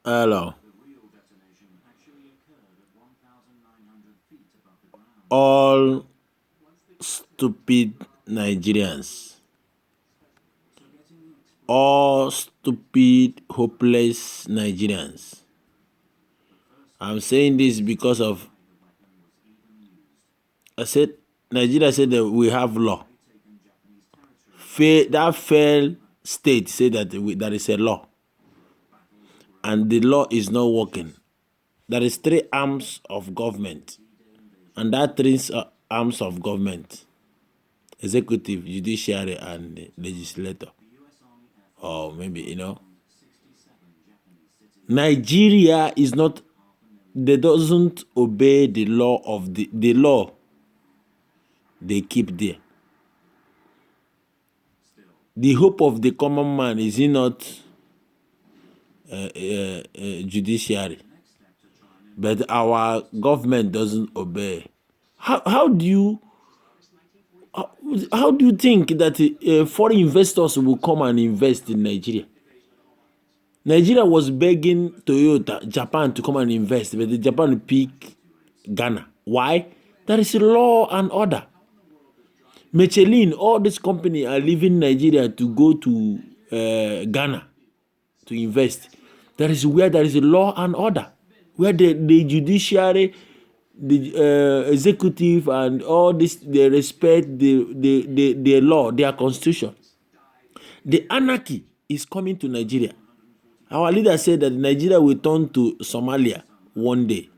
Hello. All stupid Nigerians. All stupid, hopeless Nigerians. I'm saying this because of I said Nigeria said that we have law. That failed state said that that is a law, and the law is not working. There is three arms of government, and that three arms of government: executive, judiciary, and legislator. Or maybe Nigeria is not. They doesn't obey the law of the law. They keep there. The hope of the common man is he not judiciary, but our government doesn't obey. How do you how do you think that foreign investors will come and invest in Nigeria? Nigeria was begging Toyota, Japan to come and invest, but the Japan pick Ghana. Why? There is law and order. Michelin, all these companies are leaving Nigeria to go to Ghana to invest. That is where there is a law and order, where the judiciary, the executive, and all this, they respect the law, their constitution. The anarchy is coming to Nigeria. Our leader said that Nigeria will turn to Somalia one day.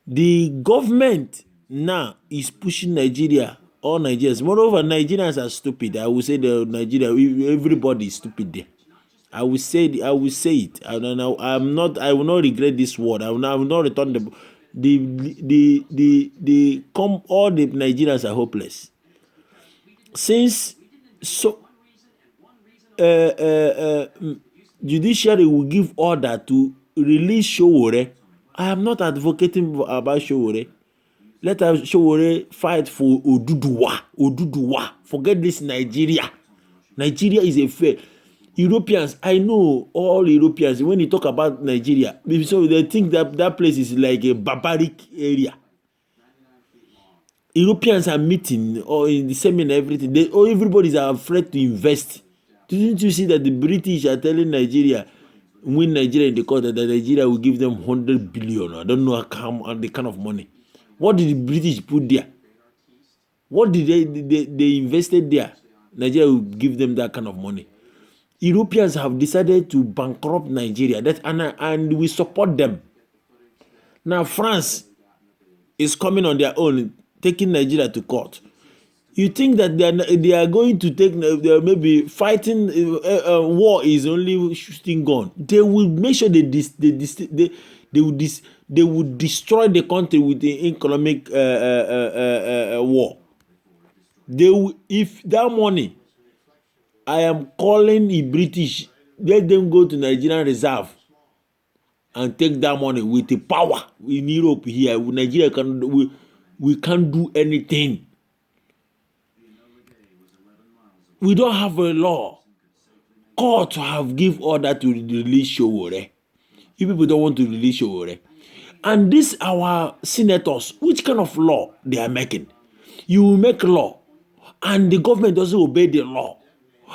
The government now is pushing Nigeria, all Nigerians. Moreover, Nigerians are stupid. I will say that Nigeria, everybody is stupid there. I will say it. I'm not. I will not regret this word. I will not return all the Nigerians are hopeless. Since so judiciary will give order to release Showore. I am not advocating about Showore. Let Showore fight for Oduduwa. Oduduwa. Forget this Nigeria. Nigeria is a fair. Europeans, I know all Europeans, when you talk about Nigeria, so they think that that place is like a barbaric area. Europeans are meeting or in the seminar, everything. Everybody is afraid to invest. Didn't you see that the British are telling Nigeria, when Nigeria in the court, that Nigeria will give them 100 billion? I don't know how the kind of money. What did the British put there? What did they invested there? Nigeria will give them that kind of money. Europeans have decided to bankrupt Nigeria, and we support them. Now France is coming on their own, taking Nigeria to court. You think that they are going to take, maybe fighting, war is only shooting gun. They will make sure they will destroy the country with the economic war. They will, if that money, I am calling the British, let them go to Nigerian reserve and take that money with the power in Europe here. Nigeria we can't do anything. We don't have a law. Court have give order to release Showore. You people don't want to release Showore. And this our senators, which kind of law they are making? You will make law, and the government doesn't obey the law.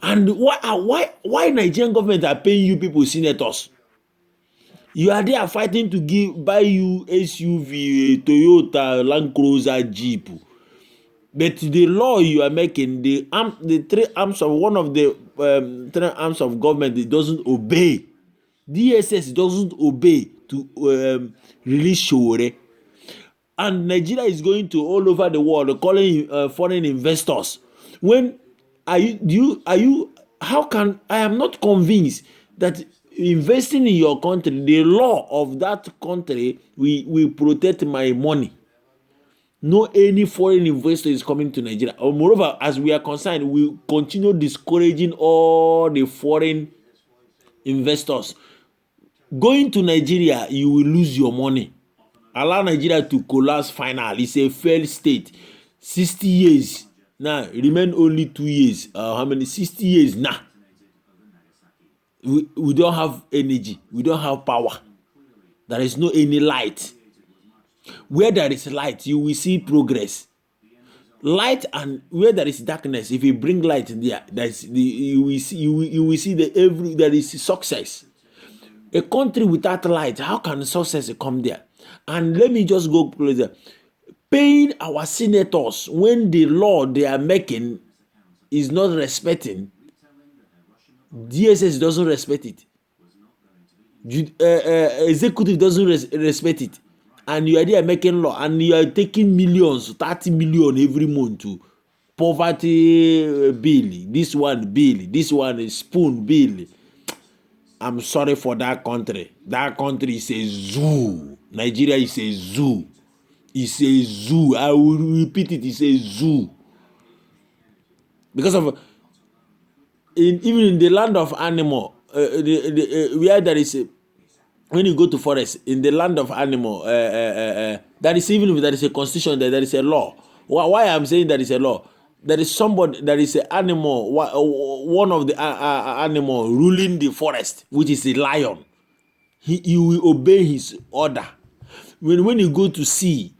And why Nigerian government are paying you people senators? You are there fighting to buy you SUV, Toyota, Land Cruiser, Jeep. But the law you are making, the three arms of one of the three arms of government, it doesn't obey. DSS doesn't obey to release Showore. And Nigeria is going to all over the world calling foreign investors. When are you? How can I am not convinced that investing in your country, the law of that country will protect my money. No any foreign investor is coming to Nigeria. Or moreover, as we are concerned, we continue discouraging all the foreign investors. Going to Nigeria, you will lose your money. Allow Nigeria to collapse final. It's a failed state. 60 years. Now, remain only 2 years. How many? 60 years now. We don't have energy. We don't have power. There is no any light. Where there is light, you will see progress. Light, and where there is darkness, if you bring light there, you will see there is success. A country without light, how can success come there? And let me just go closer. Paying our senators when the law they are making is not respecting, DSS doesn't respect it, executive doesn't respect it, and you are there making law, and you are taking millions, 30 million every month to poverty bill, this one is spoon bill. I'm sorry for that country. That country is a zoo. Nigeria is a zoo. It's a zoo. I will repeat it. It's a zoo. Because of even in the land of animal, where there is when you go to forest, in the land of animal, that is, even if there is a constitution, there is a law. Why I'm saying there is a law? There is somebody, there is an animal, one of the animal ruling the forest, which is a lion. You will obey his order. When you go to sea,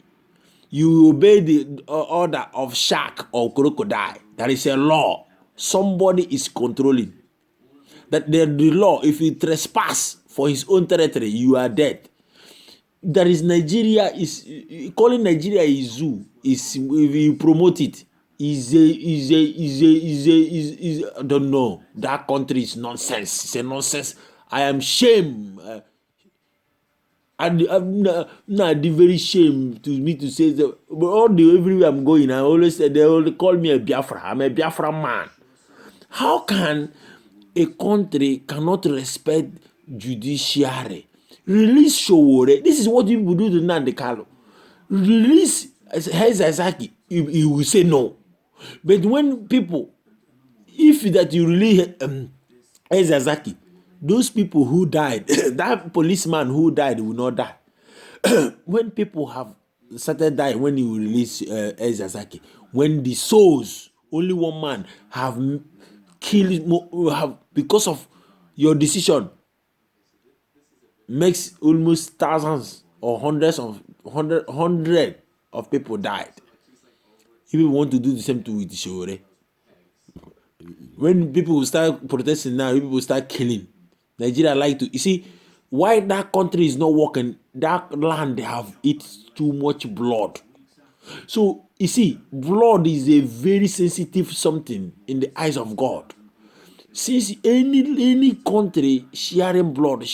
you will obey the order of shark or crocodile. There is a law. Somebody is controlling. That the law, if you trespass for his own territory, you are dead. There is Nigeria, is calling Nigeria a zoo, is if you promote it, I don't know. That country is nonsense. It's a nonsense. I am shame. I'm not very shame to me to say that. But all the everywhere I'm going, I always say they all call me a Biafra. I'm a Biafra man. How can a country cannot respect judiciary? Release Showore. This is what people do to Nnamdi Kanu. Release Hezazaki. He will say no. But when people, if that you release Hezazaki, those people who died, that policeman who died will not die. When people have started dying, when you release Hezazaki, when the souls, only one man have killed, have because of your decision, makes almost thousands or hundred of people died. If you want to do the same thing with Shore, when people will start protesting now, people will start killing. Nigeria like to, you see, why that country is not working, that land they have eat too much blood. So you see, blood is a very sensitive something in the eyes of God. Since any country sharing blood,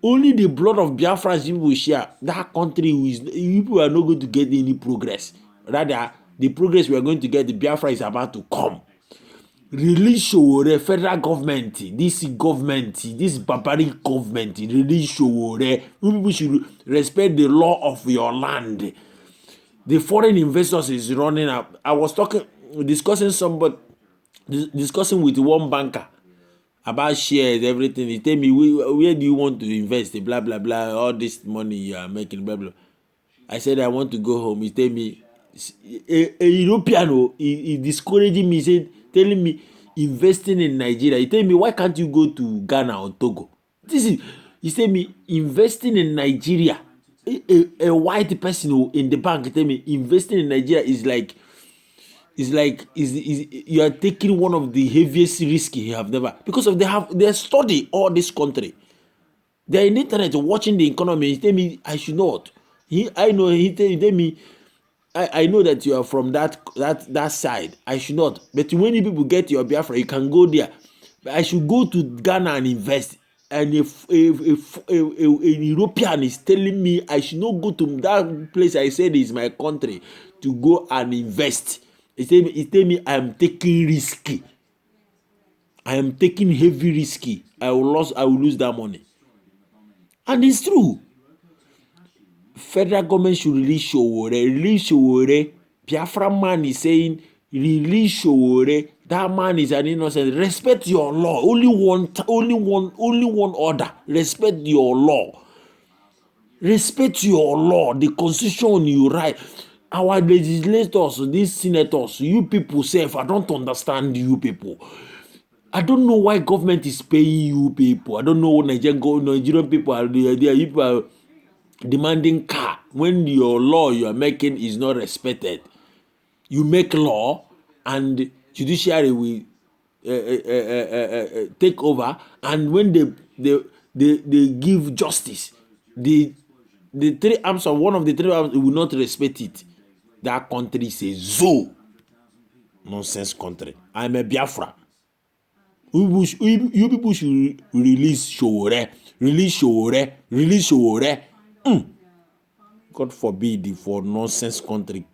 only the blood of Biafrans people will share, that country people are not going to get any progress. Rather, the progress we are going to get, the Biafra is about to come. Release Showore, federal government, this barbaric government, release Showore. People should respect the law of your land. The foreign investors is running up. I was discussing with one banker about shares, everything. He tell me, where do you want to invest? Blah, blah, blah, all this money you are making, blah, blah. I said, I want to go home. He tell me, a European, he discouraging me, telling me, investing in Nigeria. He tell me, why can't you go to Ghana or Togo? He tell me, investing in Nigeria. A white person in the bank tell me, investing in Nigeria is like you are taking one of the heaviest risks you have never, because of they study all this country. They're in the internet watching the economy. He tell me I should not. I know that you are from that side. I should not. But when you people get your Biafra, you can go there. But I should go to Ghana and invest. And if a European is telling me I should not go to that place I said is my country to go and invest, he tell me I am taking risky. I am taking heavy risky. I will lose that money. And it's true. Federal government should release Showore. Biafra man is saying, release Showore. That man is an innocent. Respect your law. Only one order. Respect your law. Respect your law. The constitution you write. Our legislators, these senators, you people say, if I don't understand you people. I don't know why government is paying you people. I don't know what Nigerian people are there. People are demanding car when your law you are making is not respected. You make law and judiciary will take over, and when they give justice, the three arms of one of the three arms will not respect it. That country is a zoo nonsense country. I'm a Biafra. You people should release Showore, release Showore, release Showore. God forbid for nonsense country.